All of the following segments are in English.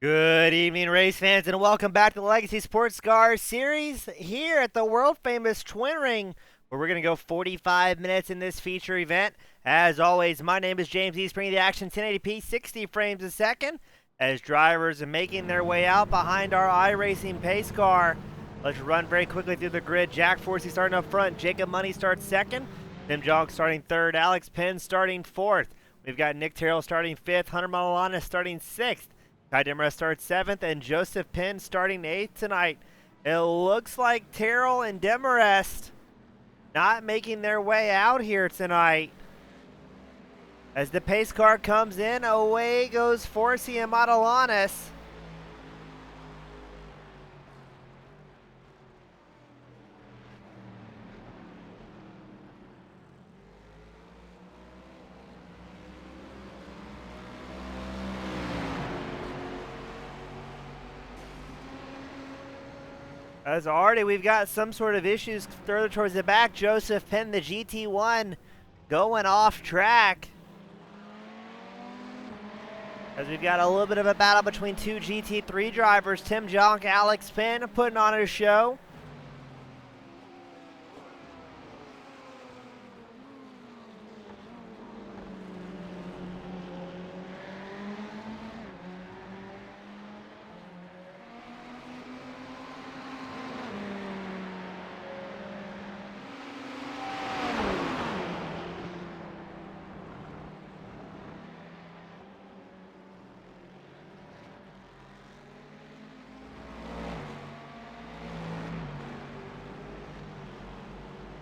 Good evening, race fans, and welcome back to the Legacy Sports Car Series here at the world famous Twin Ring, where we're going to go 45 minutes in this feature event. As always, my name is James East, bringing the action 1080p, 60 frames a second, as drivers are making their way out behind our iRacing pace car. Let's run very quickly through the grid. Jack Forsey starting up front, Jacob Money starts second, Tim Jonk starting third, Alex Penn starting fourth. We've got Nick Terrell starting fifth, Hunter Malalanes starting sixth. Ty Demarest starts seventh, and Joseph Penn starting eighth tonight. It looks like Terrell and Demarest not making their way out here tonight. As the pace car comes in, away goes Forsey and Matalanes. As already we've got some sort of issues further towards the back. Joseph Penn, the GT1, going off track. As we've got a little bit of a battle between two GT3 drivers, Tim Jonk, Alex Penn, putting on a show.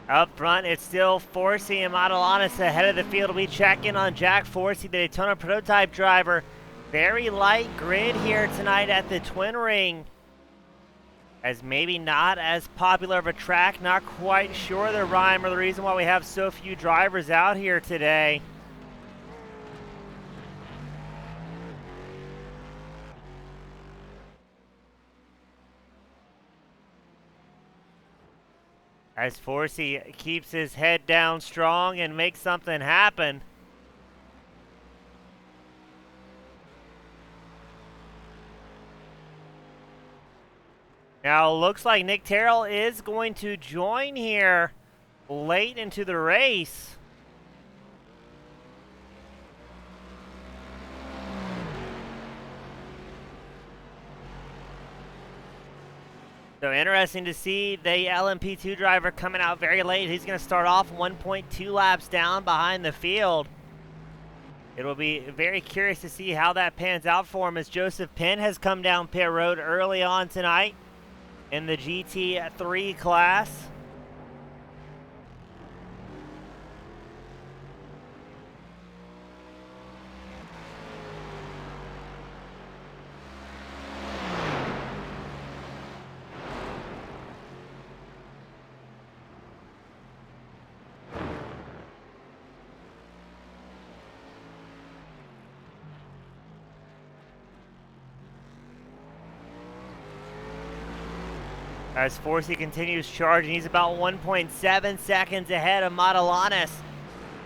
Up front, it's still Forsey and Matalanes ahead of the field. We check in on Jack Forsey, the Daytona prototype driver. Very light grid here tonight at the Twin Ring. As maybe not as popular of a track, not quite sure the rhyme or the reason why we have so few drivers out here today. As Forsey keeps his head down strong and makes something happen. Now, looks like Nick Terrell is going to join here late into the race. So interesting to see the LMP2 driver coming out very late. He's going to start off 1.2 laps down behind the field. It will be very curious to see how that pans out for him, as Joseph Penn has come down pit road early on tonight in the GT3 class. As Forsey continues charging, he's about 1.7 seconds ahead of Matalanes.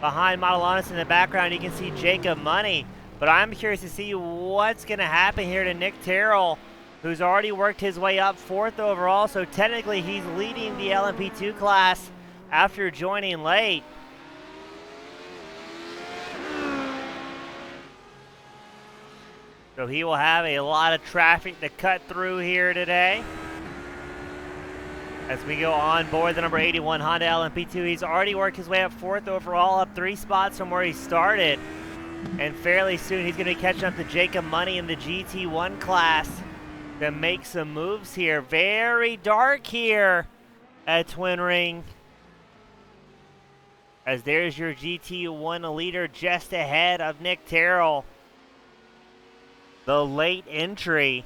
Behind Matalanes in the background, you can see Jacob Money. But I'm curious to see what's going to happen here to Nick Terrell, who's already worked his way up fourth overall. So technically, he's leading the LMP2 class after joining late. So he will have a lot of traffic to cut through here today. As we go on board the number 81 Honda LMP2, he's already worked his way up fourth overall, up 3 spots from where he started. And fairly soon he's going to be catching up to Jacob Money in the GT1 class to make some moves here. Very dark here at Twin Ring. As there's your GT1 leader just ahead of Nick Terrell. The late entry.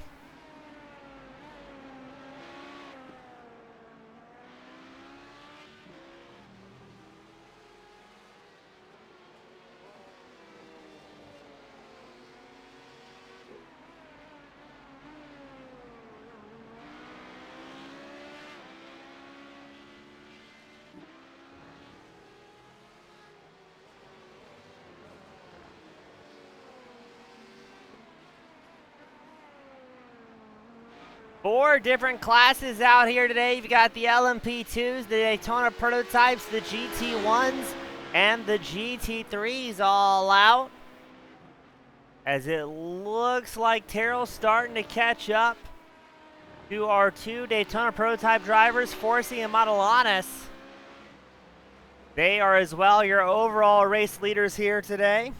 4 different classes out here today. You've got the LMP2s, the Daytona prototypes, the GT1s, and the GT3s all out. As it looks like Terrell's starting to catch up to our 2 Daytona prototype drivers, Forsey and Matalanis. They are as well your overall race leaders here today.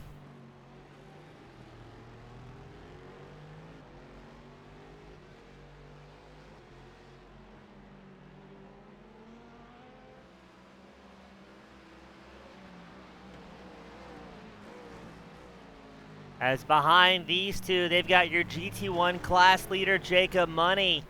As behind these 2, they've got your GT1 class leader, Jacob Money.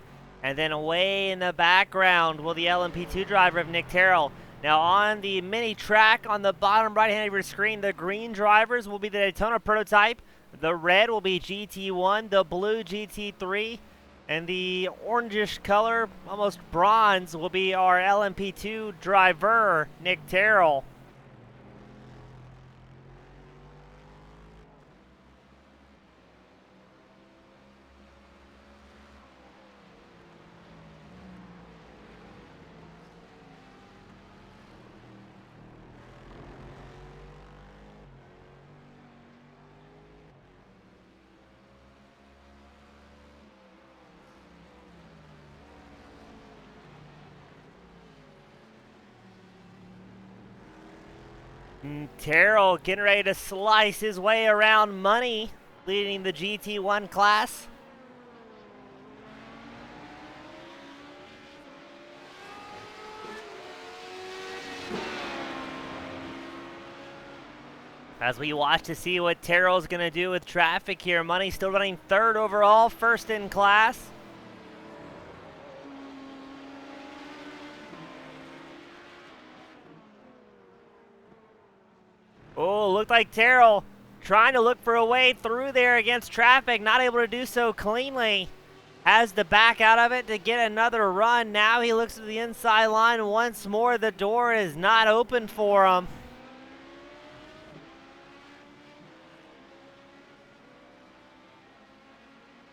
And then away in the background will the LMP2 driver of Nick Terrell. Now on the mini track on the bottom right hand of your screen, the green drivers will be the Daytona prototype. The red will be GT1, the blue GT3, and the orangish color, almost bronze, will be our LMP2 driver, Nick Terrell. Terrell getting ready to slice his way around Money, leading the GT1 class. As we watch to see what Terrell's going to do with traffic here. Money still running 3rd overall, 1st in class. Oh, looked like Terrell trying to look for a way through there against traffic, not able to do so cleanly. Has to back out of it to get another run. Now he looks at the inside line once more. The door is not open for him.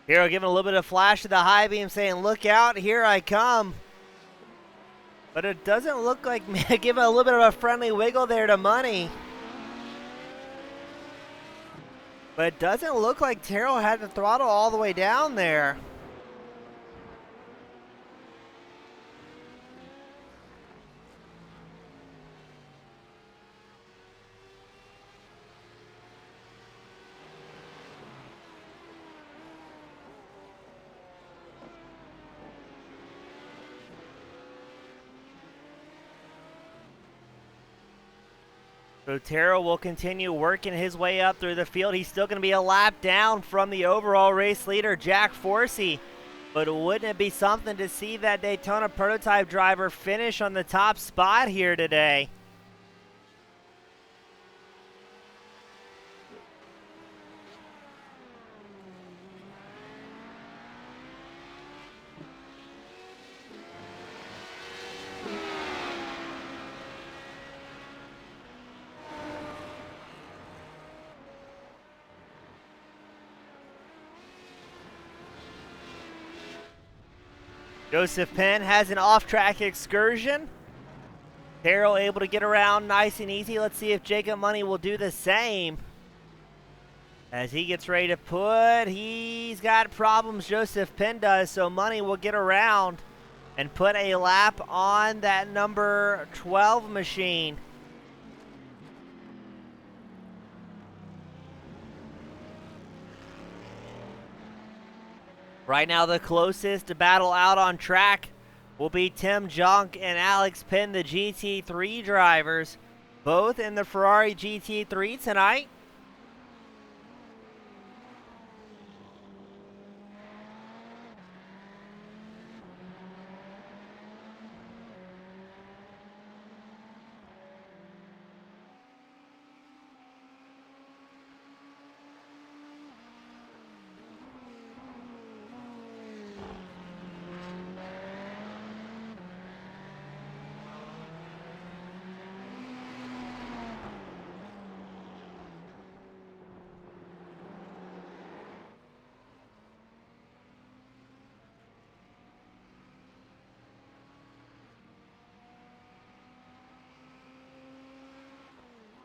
Terrell giving a little bit of flash of the high beam saying, "Look out, here I come." But it doesn't look like, give a little bit of a friendly wiggle there to Money. But it doesn't look like Terrell had the throttle all the way down there. So Terrell will continue working his way up through the field. He's still going to be a lap down from the overall race leader, Jack Forsey. But wouldn't it be something to see that Daytona prototype driver finish on the top spot here today? Joseph Penn has an off-track excursion. Terrell able to get around nice and easy. Let's see if Jacob Money will do the same. As he gets ready to put, he's got problems, Joseph Penn does, so Money will get around and put a lap on that number 12 machine. Right now, the closest to battle out on track will be Tim Junk and Alex Penn, the GT3 drivers, both in the Ferrari GT3 tonight.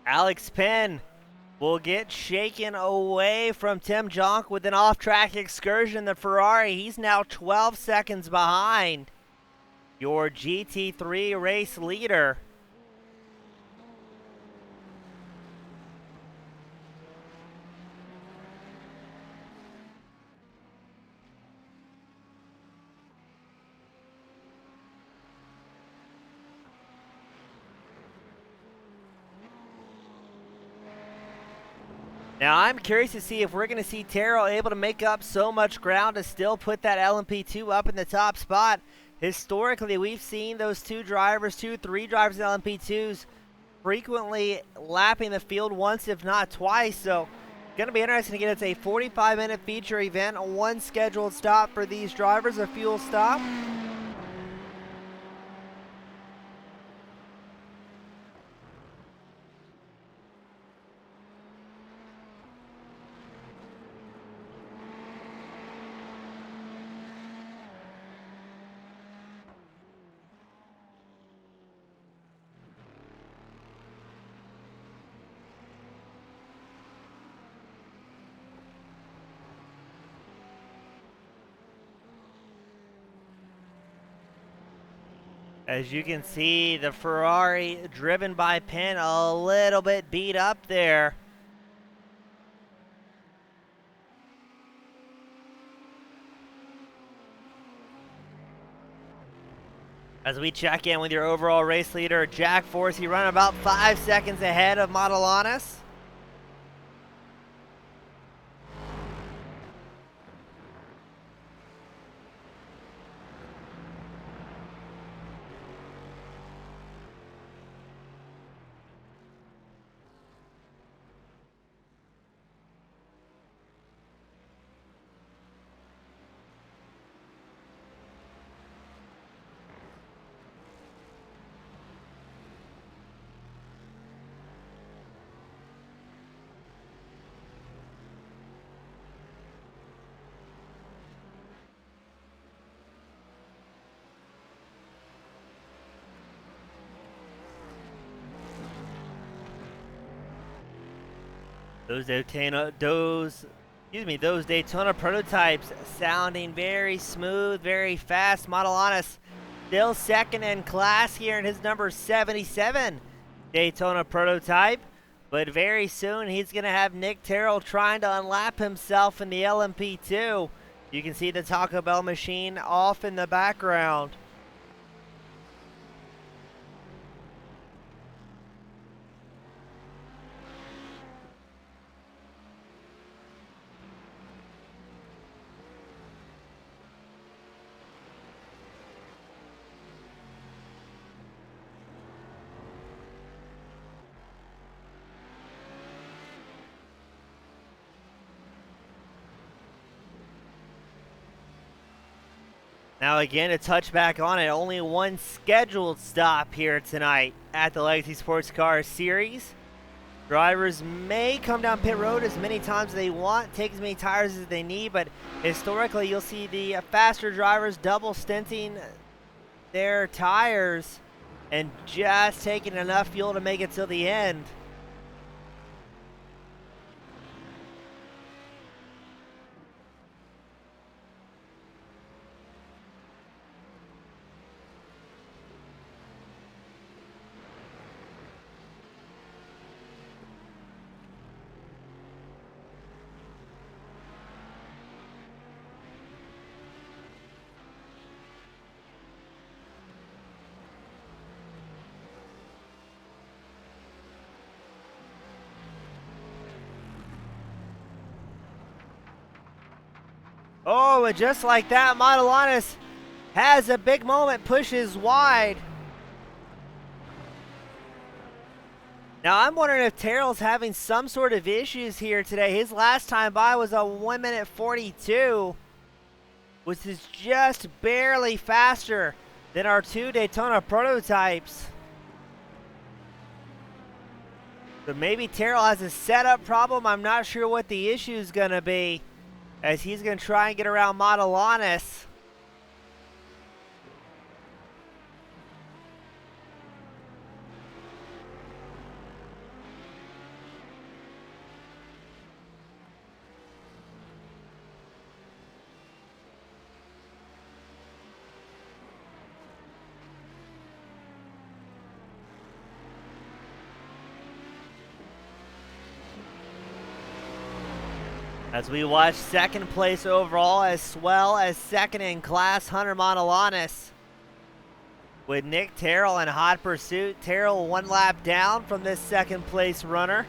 Alex Penn will get shaken away from Tim Jonk with an off-track excursion. The Ferrari, he's now 12 seconds behind your GT3 race leader. Now, I'm curious to see if we're going to see Terrell able to make up so much ground to still put that LMP2 up in the top spot. Historically, we've seen those three drivers in LMP2s frequently lapping the field once, if not twice. So, going to be interesting. Again, it's a 45-minute feature event, one scheduled stop for these drivers, a fuel stop. As you can see, the Ferrari driven by Penn a little bit beat up there. As we check in with your overall race leader, Jack Force, he ran about 5 seconds ahead of Modelanis. Those Daytona prototypes sounding very smooth, very fast. Modelanis still second in class here in his number 77 Daytona prototype. But very soon he's going to have Nick Terrell trying to unlap himself in the LMP2. You can see the Taco Bell machine off in the background. Now again, to touch back on it, only one scheduled stop here tonight at the Legacy Sports Car Series. Drivers may come down pit road as many times as they want, take as many tires as they need, but historically you'll see the faster drivers double stinting their tires and just taking enough fuel to make it till the end. Oh, and just like that, Modelanis has a big moment, pushes wide. Now, I'm wondering if Terrell's having some sort of issues here today. His last time by was a 1 minute 42, which is just barely faster than our two Daytona prototypes. So maybe Terrell has a setup problem. I'm not sure what the issue is going to be, as he's going to try and get around Modelanis. As we watch second place overall as well as second in class, Hunter Montelanis. With Nick Terrell in hot pursuit. Terrell 1 lap down from this second place runner.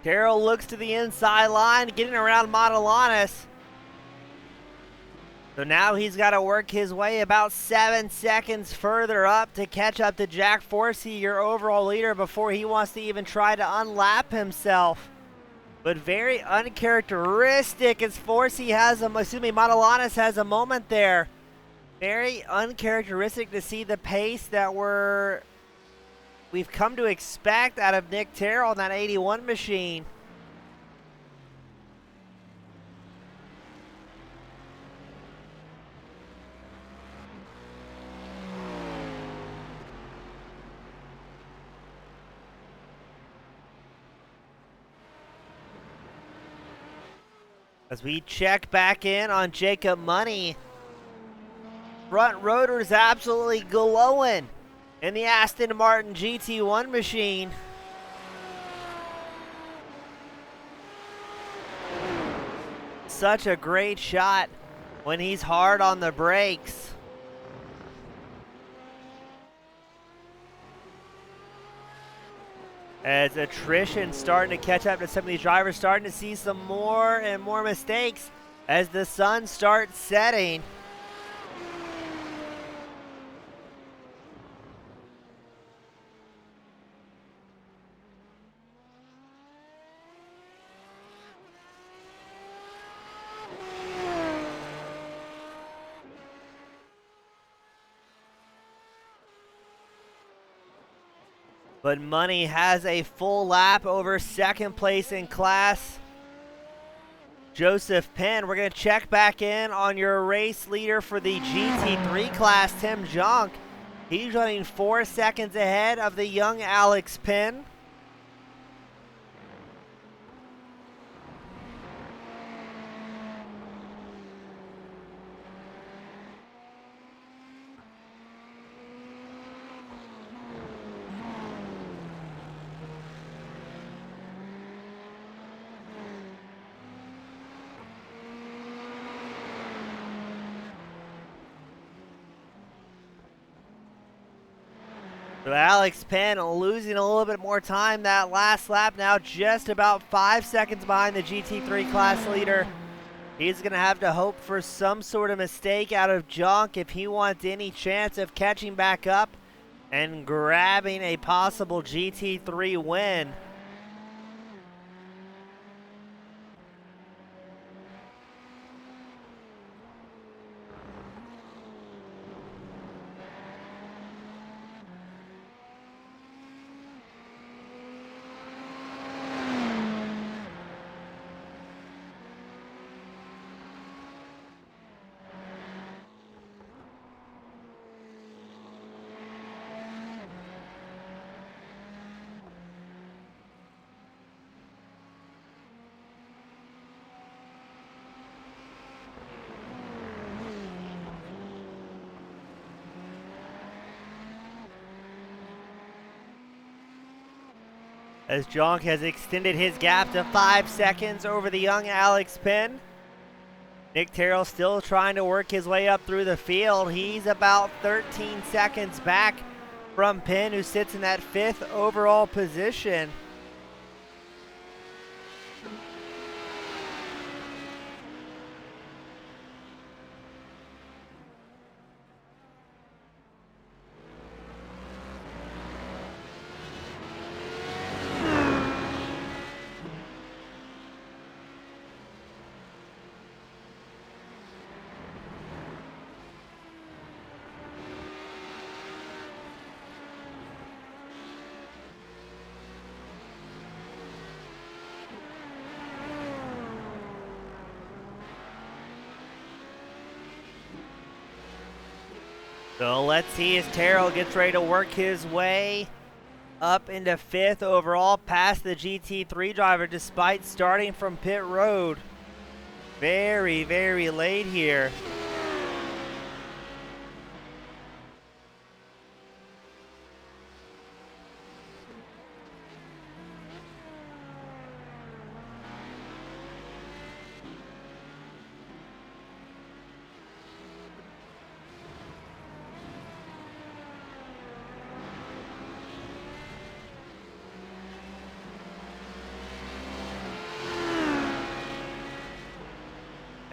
Terrell looks to the inside line, getting around Montelanis. So now he's got to work his way about 7 seconds further up to catch up to Jack Forsey, your overall leader, before he wants to even try to unlap himself. But very uncharacteristic as Montelanis has a moment there. Very uncharacteristic to see the pace that we've come to expect out of Nick Terrell on that 81 machine. As we check back in on Jacob Money, front rotor's absolutely glowing in the Aston Martin GT1 machine. Such a great shot when he's hard on the brakes. As attrition starting to catch up to some of these drivers, starting to see some more and more mistakes as the sun starts setting. But Money has a full lap over second place in class. Joseph Penn, we're going to check back in on your race leader for the GT3 class, Tim Jonk. He's running 4 seconds ahead of the young Alex Penn. So Alex Penn losing a little bit more time that last lap, now just about 5 seconds behind the GT3 class leader. He's going to have to hope for some sort of mistake out of Jonk if he wants any chance of catching back up and grabbing a possible GT3 win. As Jonk has extended his gap to 5 seconds over the young Alex Penn. Nick Terrell still trying to work his way up through the field. He's about 13 seconds back from Penn, who sits in that 5th overall position. So let's see as Terrell gets ready to work his way up into 5th overall, past the GT3 driver, despite starting from pit road very, very late here.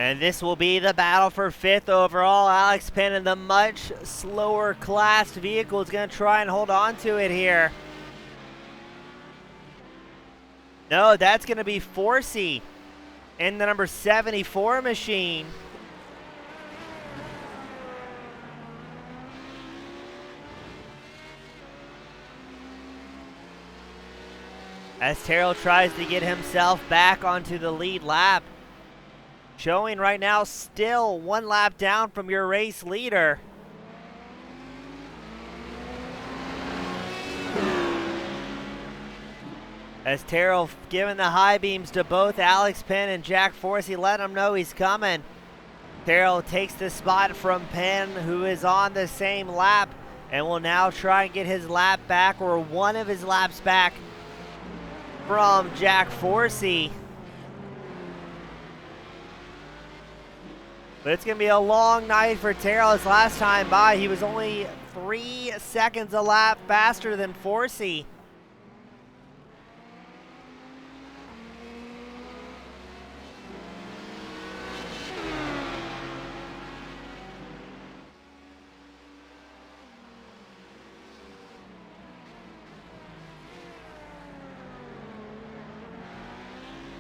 And this will be the battle for 5th overall. Alex Penn in the much slower classed vehicle is going to try and hold on to it here. No, that's going to be Forsey in the number 74 machine. As Terrell tries to get himself back onto the lead lap. Showing right now still 1 lap down from your race leader. As Terrell giving the high beams to both Alex Penn and Jack Forsey, letting them know he's coming. Terrell takes the spot from Penn, who is on the same lap, and will now try and get his lap back, or one of his laps back, from Jack Forsey. But it's going to be a long night for Terrell. His last time by, he was only 3 seconds a lap faster than Forsey.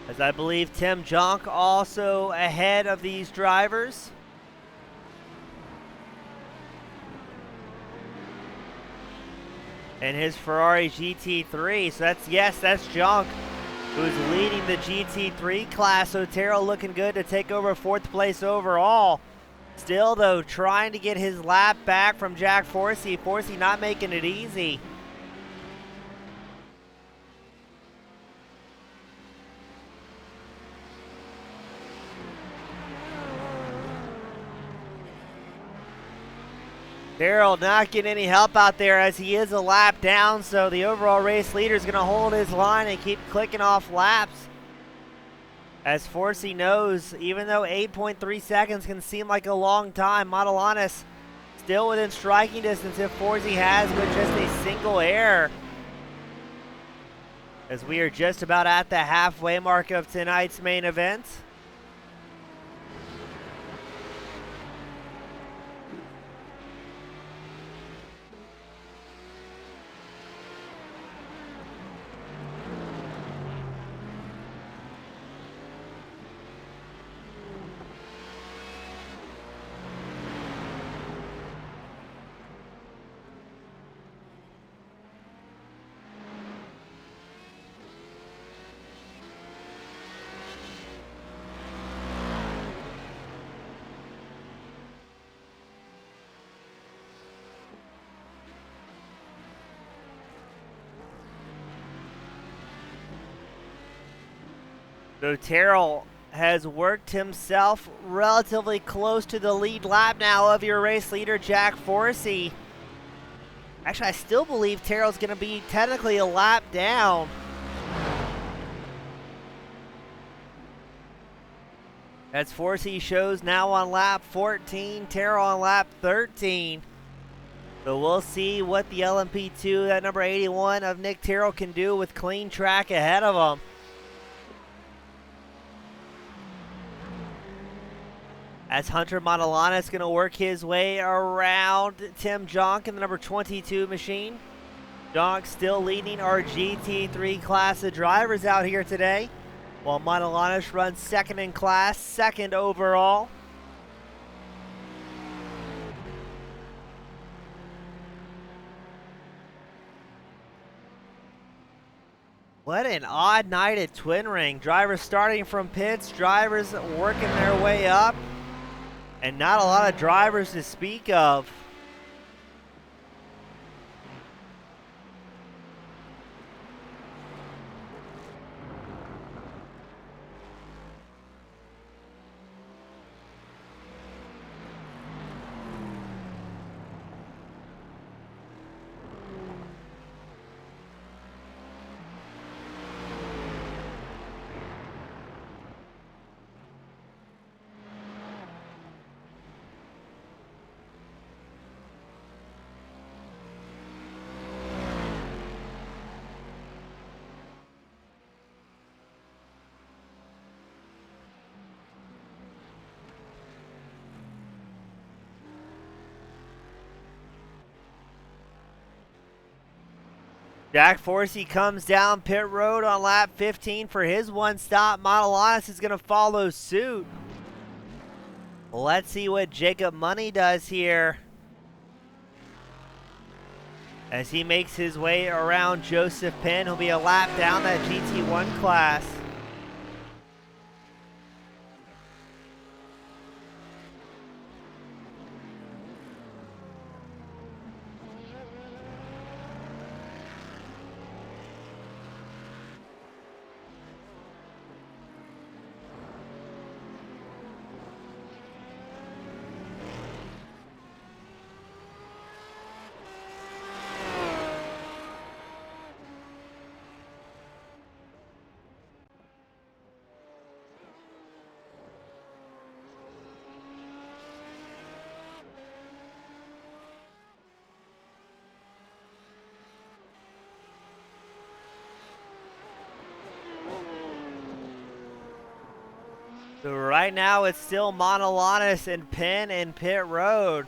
As I believe Tim Jonk also ahead of these drivers. And his Ferrari GT3. So that's Jonk who's leading the GT3 class. So Terrell looking good to take over 4th place overall. Still though, trying to get his lap back from Jack Forsey. Forsey not making it easy. Terrell not getting any help out there as he is a lap down, so the overall race leader is going to hold his line and keep clicking off laps. As Forsey knows, even though 8.3 seconds can seem like a long time, Matalanis still within striking distance if Forsey has with just a single error. As we are just about at the halfway mark of tonight's main event. So Terrell has worked himself relatively close to the lead lap now of your race leader, Jack Forsey. Actually, I still believe Terrell's going to be technically a lap down. As Forsey shows now on lap 14, Terrell on lap 13. So we'll see what the LMP2, that number 81 of Nick Terrell, can do with clean track ahead of him. As Hunter Matalanis is going to work his way around Tim Jonk in the number 22 machine. Jonk still leading our GT3 class of drivers out here today, while Matalanis runs 2nd in class, 2nd overall. What an odd night at Twin Ring. Drivers starting from pits, drivers working their way up. And not a lot of drivers to speak of. Jack Forsey comes down pit road on lap 15 for his one stop. Montelanis is going to follow suit. Let's see what Jacob Money does here as he makes his way around Joseph Penn. He'll be a lap down that GT1 class. So right now it's still Montelanis and Penn and pit road.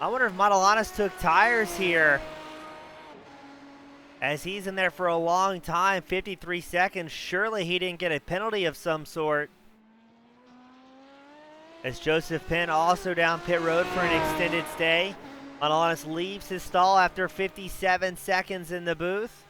I wonder if Montelanis took tires here, as he's in there for a long time, 53 seconds. Surely he didn't get a penalty of some sort. As Joseph Penn also down pit road for an extended stay. Montelanis leaves his stall after 57 seconds in the booth.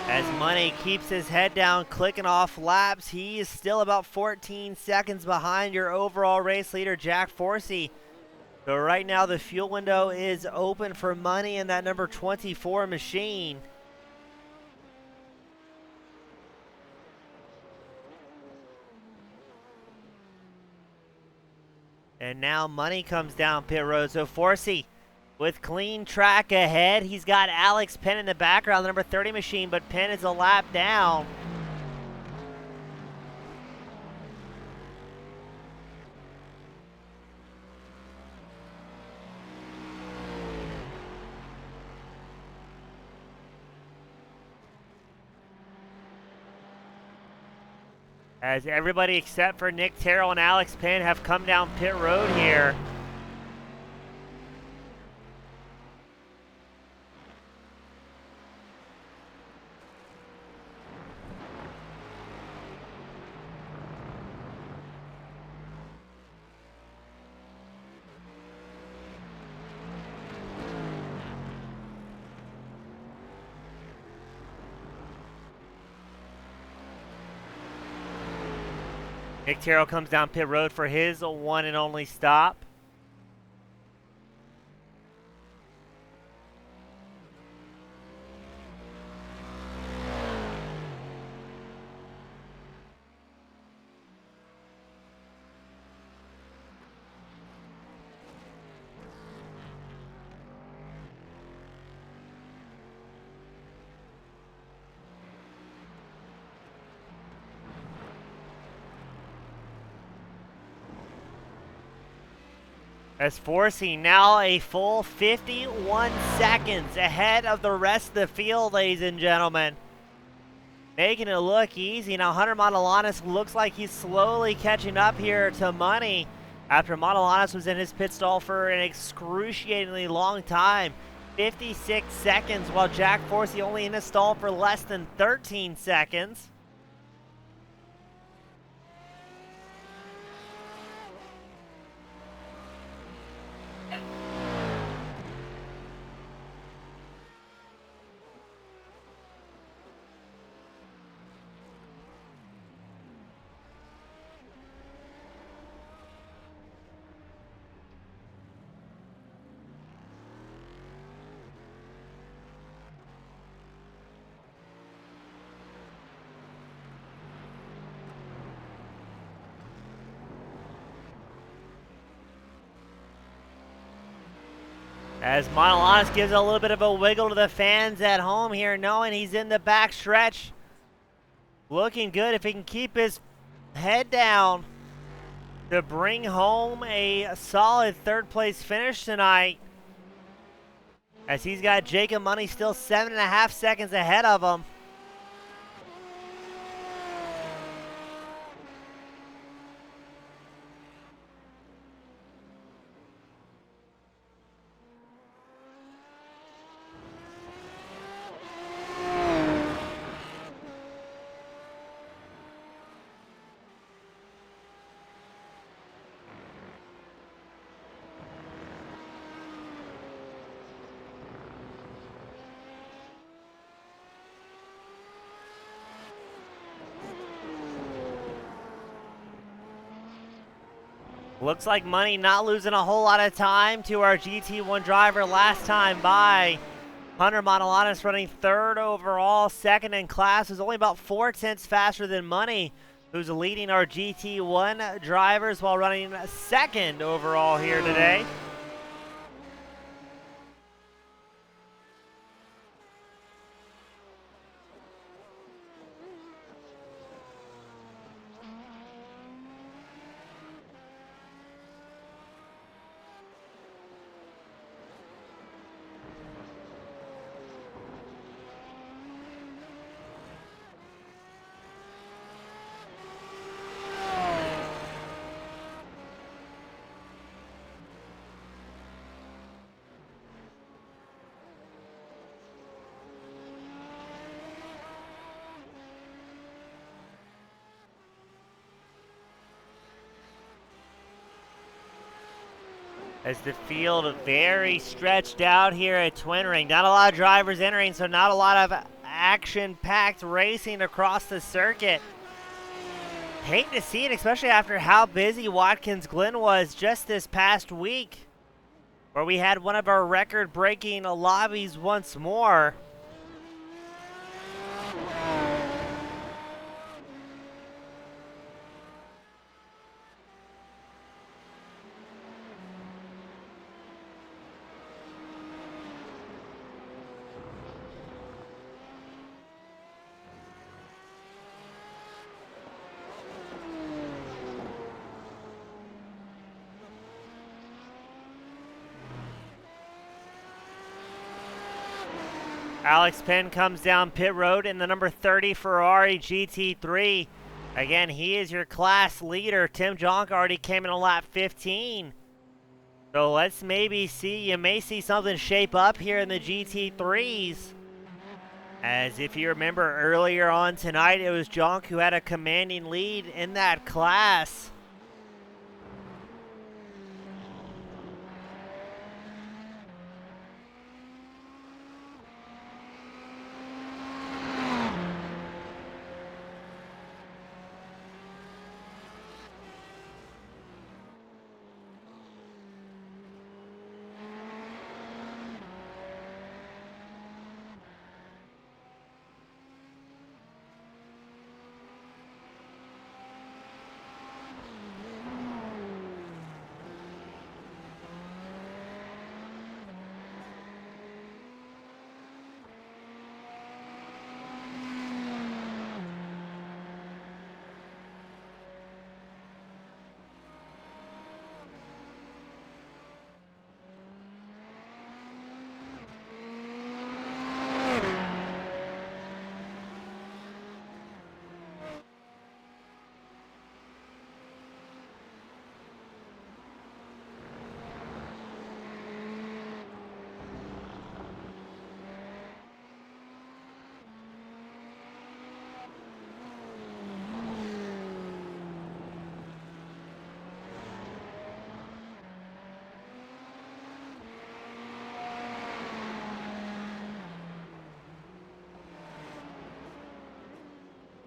As Money keeps his head down, clicking off laps, he is still about 14 seconds behind your overall race leader, Jack Forsey. So right now the fuel window is open for Money in that number 24 machine. And now Money comes down pit road. So Forsey with clean track ahead. He's got Alex Penn in the background, the number 30 machine, but Penn is a lap down. As everybody except for Nick Terrell and Alex Penn have come down pit road here. Nick Terrell comes down pit road for his one and only stop. As Forsey now a full 51 seconds ahead of the rest of the field, ladies and gentlemen. Making it look easy. Now Hunter Montelanis looks like he's slowly catching up here to Money after Montelanis was in his pit stall for an excruciatingly long time. 56 seconds, while Jack Forsey only in his stall for less than 13 seconds. As Monolanis gives a little bit of a wiggle to the fans at home here, knowing he's in the back stretch. Looking good if he can keep his head down to bring home a solid third place finish tonight. As he's got Jacob Money still 7.5 seconds ahead of him. Looks like Money not losing a whole lot of time to our GT1 driver last time by. Hunter Monolanis running third overall, second in class, is only about 4/10 faster than Money, who's leading our GT1 drivers while running second overall here today. As the field very stretched out here at Twin Ring. Not a lot of drivers entering, so not a lot of action-packed racing across the circuit. Hate to see it, especially after how busy Watkins Glen was just this past week, where we had one of our record-breaking lobbies once more. Alex Penn comes down pit road in the number 30 Ferrari GT3. Again, he is your class leader. Tim Jonk already came in on lap 15. So let's maybe see, you may see something shape up here in the GT3s. As if you remember earlier on tonight, it was Jonk who had a commanding lead in that class.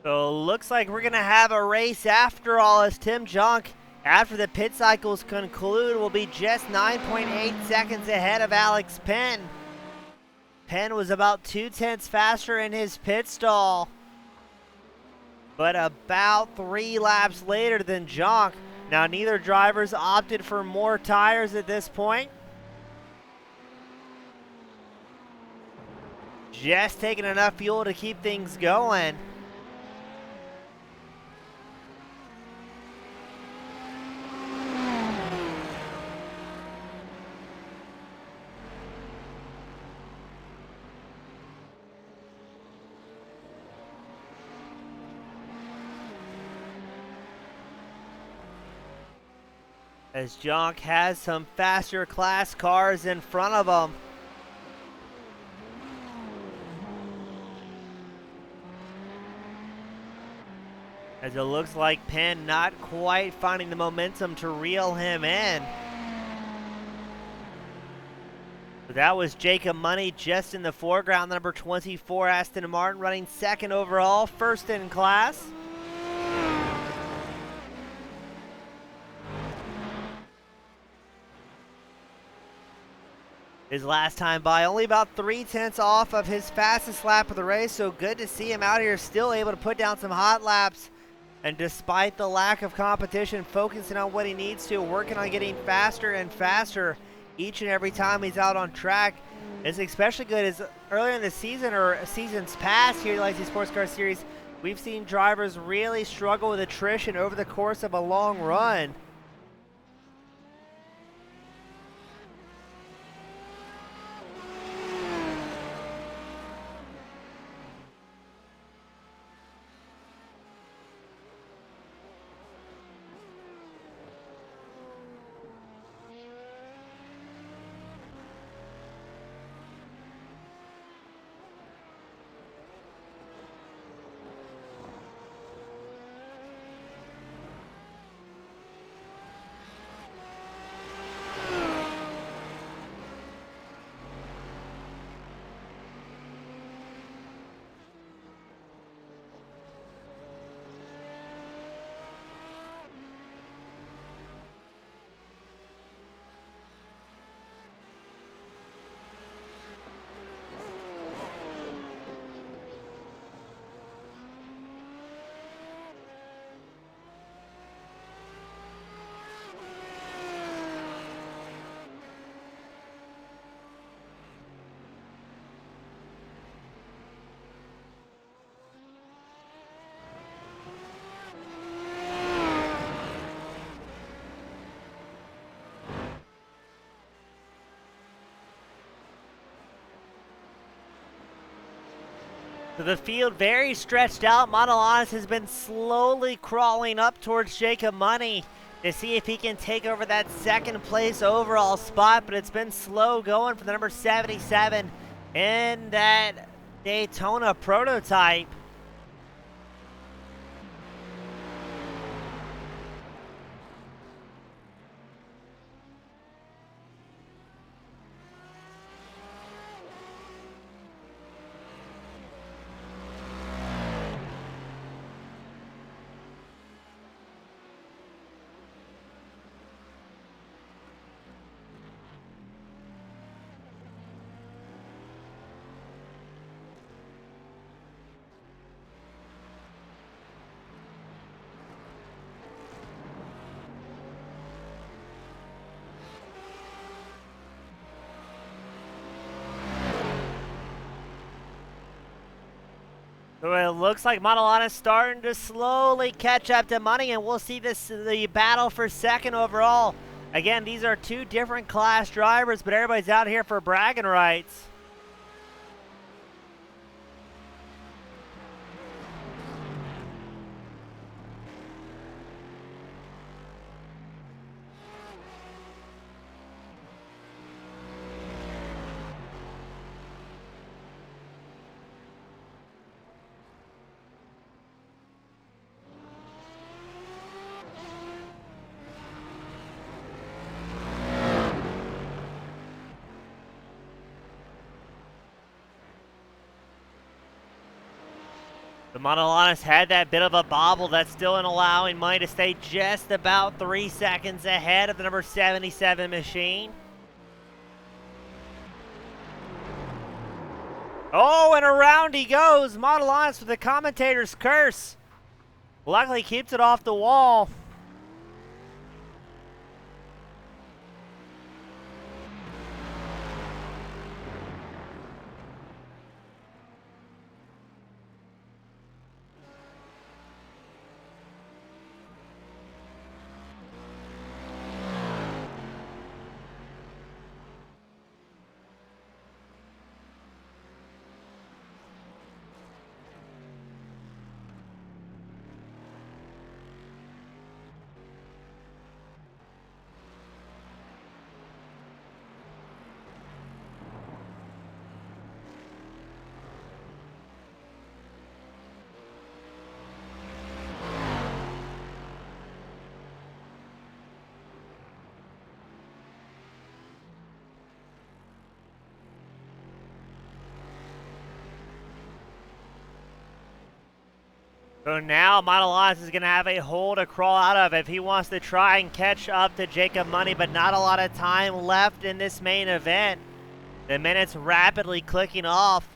So looks like we're going to have a race after all, as Tim Jonk, after the pit cycles conclude, will be just 9.8 seconds ahead of Alex Penn. Penn was about 2/10 faster in his pit stall, but about 3 laps later than Jonk. Now neither driver's opted for more tires at this point. just taking enough fuel to keep things going. As Jonk has some faster class cars in front of him. As it looks like Penn not quite finding the momentum to reel him in. But that was Jacob Money just in the foreground, number 24 Aston Martin running second overall, first in class. His last time by, only about 3/10 off of his fastest lap of the race, so good to see him out here still able to put down some hot laps. And despite the lack of competition, focusing on what he needs to, working on getting faster and faster each and every time he's out on track. It's especially good as earlier in the season or seasons past here at the Legacy Sports Car Series, we've seen drivers really struggle with attrition over the course of a long run. So the field very stretched out. Montelanis has been slowly crawling up towards Jacob Money to see if he can take over that second place overall spot, but it's been slow going for the number 77 in that Daytona prototype. So it looks like Montelanis starting to slowly catch up to Money, and we'll see the battle for second overall. Again, these are two different class drivers, but everybody's out here for bragging rights. The Montelanis had that bit of a bobble that's still in allowing Money to stay just about 3 seconds ahead of the number 77 machine. Oh, and around he goes. Montelanis with the commentator's curse. Luckily keeps it off the wall. So now Monolons is going to have a hole to crawl out of if he wants to try and catch up to Jacob Money, but not a lot of time left in this main event. The minutes rapidly clicking off.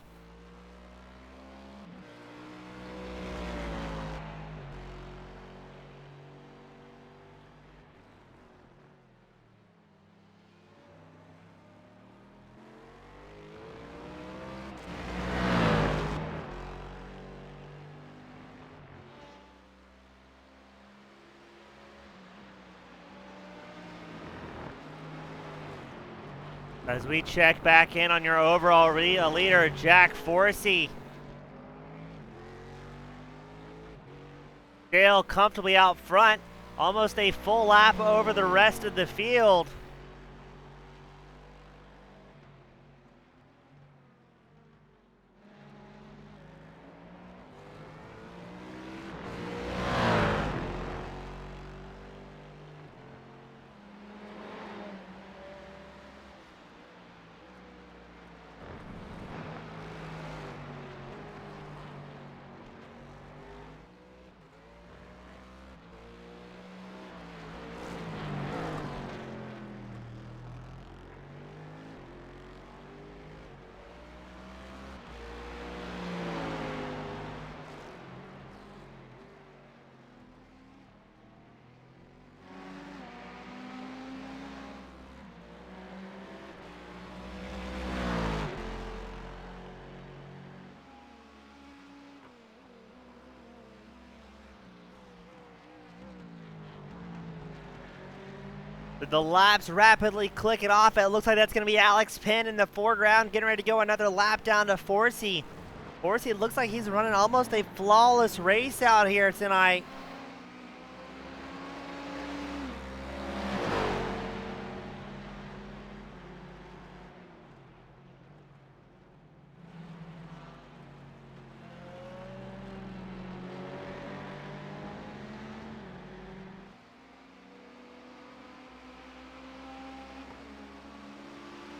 As we check back in on your overall leader, Jack Forsey. Dale comfortably out front, almost a full lap over the rest of the field. The laps rapidly clicking off. It looks like that's going to be Alex Penn in the foreground, getting ready to go another lap down to Forsey. Forsey looks like he's running almost a flawless race out here tonight.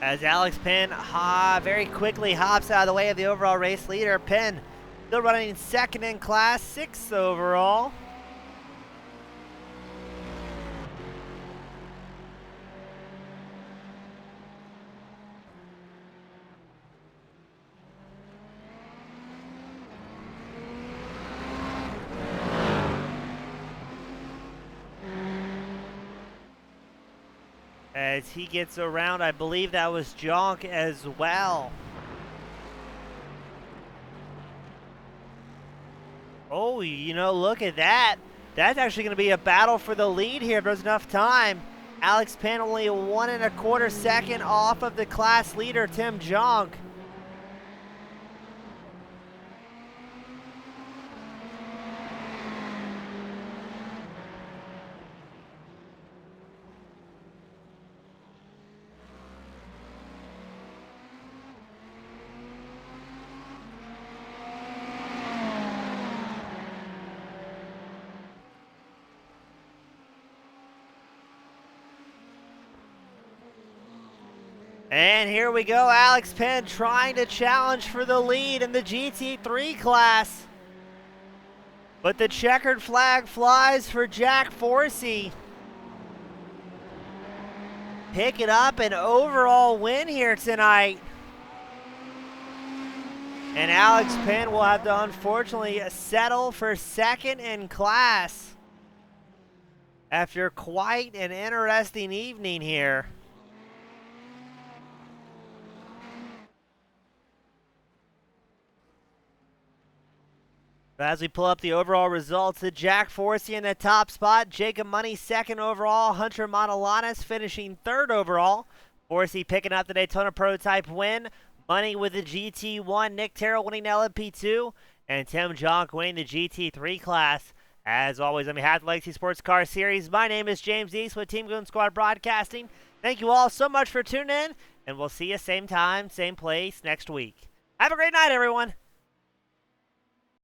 As Alex Penn very quickly hops out of the way of the overall race leader. Penn still running second in class, 6th overall. As he gets around, I believe that was Jonk as well. Oh, you know, look at that. That's actually going to be a battle for the lead here if there's enough time. Alex Penn only 1 1/4 second off of the class leader, Tim Jonk. And here we go, Alex Penn trying to challenge for the lead in the GT3 class. But the checkered flag flies for Jack Forsey. Picking up an overall win here tonight. And Alex Penn will have to unfortunately settle for second in class after quite an interesting evening here. As we pull up the overall results, Jack Forsey in the top spot, Jacob Money second overall, Hunter Monolonis finishing third overall. Forsey picking up the Daytona Prototype win, Money with the GT1, Nick Terrell winning the LMP2, and Tim Jonk winning the GT3 class. As always, on behalf of the Legacy Sports Car Series, my name is James East with Team Goon Squad Broadcasting. Thank you all so much for tuning in, and we'll see you same time, same place next week. Have a great night, everyone.